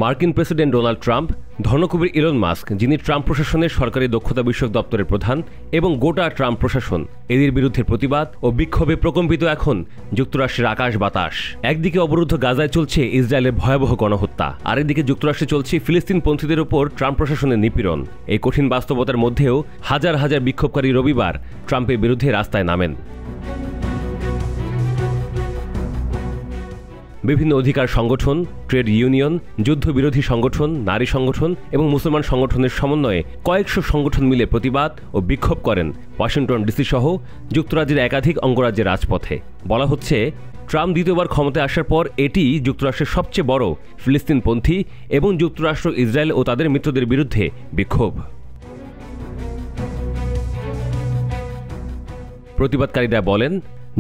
মার্কিন president Donald Trump, ধনকুবের Elon Musk, যিনি ট্রাম্প প্রশাসনের সরকারি দক্ষতা বিষয়ক দপ্তরের প্রধান, এবং গোটা ট্রাম্প প্রশাসন, এদের বিরুদ্ধে প্রতিবাদ ও বিক্ষোভে প্রকম্পিত এখন যুক্তরাষ্ট্রের আকাশ বাতাস। একদিকে অবরুদ্ধ গাজায় চলছে ইসরায়েলের ভয়াবহ গণহত্যা, আরেকদিকে যুক্তরাষ্ট্রে চলছে ফিলিস্তিনপন্থীদের উপর ট্রাম্প প্রশাসনের নিপীড়ন। এই কঠিন বাস্তবতার মধ্যেও হাজার হাজার বিক্ষোভকারী রবিবার ট্রাম্পের বিরুদ্ধে রাস্তায় নামেন। বিভিন্ন অধিকার সংগঠন, ট্রেড ইউনিয়ন, যুদ্ধবিরোধী সংগঠন, নারী সংগঠন এবং মুসলমান সংগঠনের সমন্বয়ে কয়েকশো সংগঠন মিলে প্রতিবাদ ও বিক্ষোভ করেন ওয়াশিংটন ডিসি সহ যুক্তরাজ্যের একাধিক অঙ্গরাজ্যের রাজপথে। বলা হচ্ছে, ট্রাম্প দ্বিতীয়বার ক্ষমতায় আসার পর এটি যুক্তরাষ্ট্রের সবচেয়ে বড় ফিলিস্তিনপন্থী এবং যুক্তরাষ্ট্র, ইসরায়েল ও তাদের মিত্রদের বিরুদ্ধে বিক্ষোভ। প্রতিবাদকারীরা বলেন,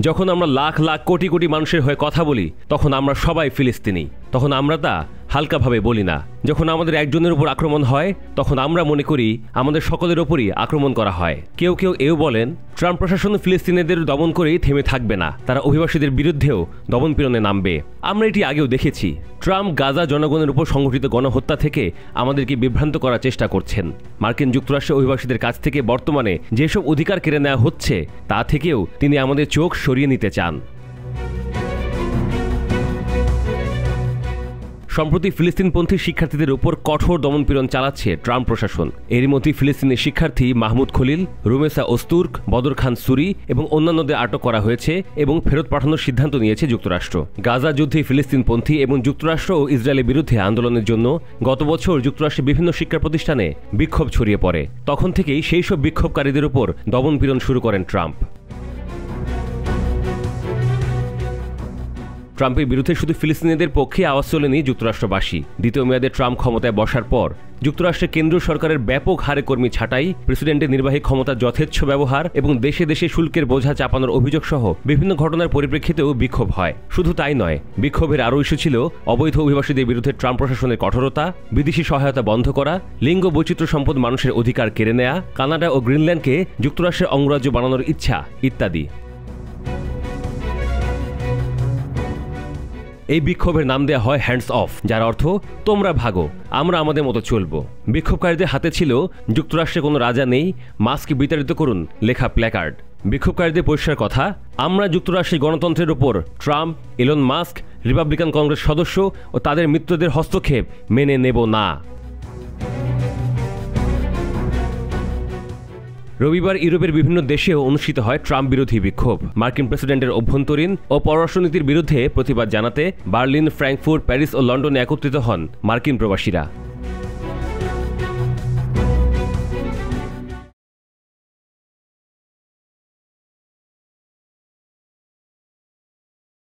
যখন আমরা লাখ লাখ কোটি কোটি মানুষের হয়ে কথা বলি তখন আমরা সবাই ফিলিস্তিনি, তখন আমরা তা হালকাভাবে বলি না। যখন আমাদের একজনের উপর আক্রমণ হয় তখন আমরা মনে করি আমাদের সকলের ওপরই আক্রমণ করা হয়। কেউ কেউ এও বলেন, ট্রাম্প প্রশাসন ফিলিস্তিনিদের দমন করেই থেমে থাকবে না, তারা অভিবাসীদের বিরুদ্ধেও দমনপীড়নে নামবে। আমরা এটি আগেও দেখেছি। ট্রাম্প গাজা জনগণের উপর সংঘটিত গণহত্যা থেকে আমাদেরকে বিভ্রান্ত করার চেষ্টা করছেন। মার্কিন যুক্তরাষ্ট্রের অভিবাসীদের কাছ থেকে বর্তমানে যেসব অধিকার কেড়ে নেওয়া হচ্ছে তা থেকেও তিনি আমাদের চোখ সরিয়ে নিতে চান। সম্প্রতি ফিলিস্তিনপন্থী শিক্ষার্থীদের উপর কঠোর দমনপীড়ন চালাচ্ছে ট্রাম্প প্রশাসন। এরই মধ্যে ফিলিস্তিনের শিক্ষার্থী মাহমুদ খলিল, রুমেসা ওস্তুর্ক, বদর খান সুরি এবং অন্যান্যদের আটক করা হয়েছে এবং ফেরত পাঠানোর সিদ্ধান্ত নিয়েছে যুক্তরাষ্ট্র। গাজা যুদ্ধে ফিলিস্তিনপন্থী এবং যুক্তরাষ্ট্র ও ইসরায়েলের বিরুদ্ধে আন্দোলনের জন্য গত বছর যুক্তরাষ্ট্রের বিভিন্ন শিক্ষা প্রতিষ্ঠানে বিক্ষোভ ছড়িয়ে পড়ে। তখন থেকেই সেই সব বিক্ষোভকারীদের উপর দমনপীড়ন শুরু করেন ট্রাম্প। ট্রাম্পের বিরুদ্ধে শুধু ফিলিস্তিনিদের পক্ষে আওয়াজ তোলেনি যুক্তরাষ্ট্রবাসী। দ্বিতীয় মেয়াদে ট্রাম্প ক্ষমতায় বসার পর যুক্তরাষ্ট্রের কেন্দ্রীয় সরকারের ব্যাপক হারে কর্মী ছাঁটাই, প্রেসিডেন্টের নির্বাহী ক্ষমতার যথেচ্ছ ব্যবহার এবং দেশে দেশে শুল্কের বোঝা চাপানোর অভিযোগ সহ বিভিন্ন ঘটনার পরিপ্রেক্ষিতেও বিক্ষোভ হয়। শুধু তাই নয়, বিক্ষোভের আরও ইস্যু ছিল অবৈধ অভিবাসীদের বিরুদ্ধে ট্রাম্প প্রশাসনের কঠোরতা, বিদেশি সহায়তা বন্ধ করা, লিঙ্গ বৈচিত্র্য সম্পদ মানুষের অধিকার কেড়ে নেয়া, কানাডা ও গ্রিনল্যান্ডকে যুক্তরাষ্ট্রের অঙ্গরাজ্য বানানোর ইচ্ছা ইত্যাদি। এই বিক্ষোভের নাম দেওয়া হয় হ্যান্ডস অফ, যার অর্থ তোমরা ভাগো, আমরা আমাদের মতো চলব। বিক্ষোভকারীদের হাতে ছিল যুক্তরাষ্ট্রে কোনো রাজা নেই, মাস্ক বিতাড়িত করুন লেখা প্ল্যাকার্ড। বিক্ষোভকারীদের পরিষ্কার কথা, আমরা যুক্তরাষ্ট্রের গণতন্ত্রের উপর Trump, Elon Musk, Republican Congress সদস্য ও তাদের মিত্রদের হস্তক্ষেপ মেনে নেব না। রবিবার ইউরোপের বিভিন্ন দেশেও অনুষ্ঠিত হয় ট্রাম্প বিরোধী বিক্ষোভ। মার্কিন প্রেসিডেন্টের অভ্যন্তরীণ ও পররাষ্ট্রনীতির বিরুদ্ধে প্রতিবাদ জানাতে বার্লিন, ফ্র্যাঙ্কফুর্ট, প্যারিস ও লন্ডনে একত্রিত হন মার্কিন প্রবাসীরা।